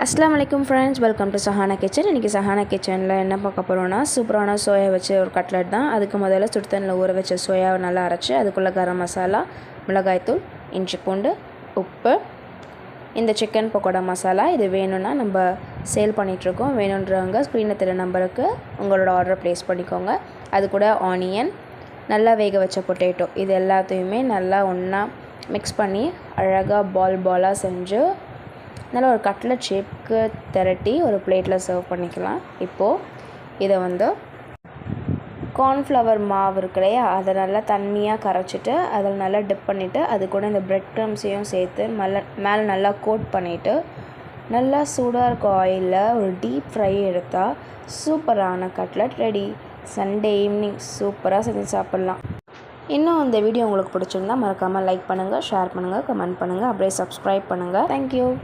அஸ்ஸலாமு அலைக்கும் friends, welcome to Sahana kitchen. இன்றைக்கி சஹானா கிச்சனில் என்ன பார்க்க போகிறோன்னா, சூப்பரான சோயா வச்சு ஒரு கட்லெட் தான். அதுக்கு முதல்ல சுடுதண்ணில் ஊற வச்ச சோயாவை நல்லா அரைச்சி அதுக்குள்ளே கரம் மசாலா, மிளகாய்த்தூள், இஞ்சி பூண்டு, உப்பு, இந்த சிக்கன் பக்கோடா மசாலா இது வேணும்னா நம்ம சேல் பண்ணிகிட்ருக்கோம். வேணுன்றவங்க ஸ்க்ரீனில் தெரிய நம்பருக்கு உங்களோட ஆர்டர் ப்ளேஸ் பண்ணிக்கோங்க. அது கூட ஆனியன், நல்லா வேக வச்ச பொட்டேட்டோ, இது எல்லாத்தையுமே நல்லா ஒன்றா மிக்ஸ் பண்ணி அழகாக பாலாக செஞ்சு நல்லா ஒரு கட்லெட் ஷேப்புக்கு திரட்டி ஒரு பிளேட்டில் சர்வ் பண்ணிக்கலாம். இப்போது இதை கார்ன்ஃப்ளவர் மாவு இருக்கு இல்லையா, அதை நல்லா தண்ணியாக கரைச்சிட்டு அதில் நல்லா டிப் பண்ணிவிட்டு அது கூட இந்த பிரெட் க்ரம்ஸையும் சேர்த்து மேலே நல்லா கோட் பண்ணிவிட்டு நல்லா சூடாக இருக்க ஆயிலில் ஒரு டீப் ஃப்ரை எடுத்தால் சூப்பரான கட்லெட் ரெடி. சண்டே ஈவினிங் சூப்பராக செஞ்சு சாப்பிட்லாம். இன்னும் இந்த வீடியோ உங்களுக்கு பிடிச்சிருந்தா மறக்காமல் லைக் பண்ணுங்கள், ஷேர் பண்ணுங்கள், கமெண்ட் பண்ணுங்கள், அப்படியே சப்ஸ்கிரைப் பண்ணுங்கள். தேங்க்யூ.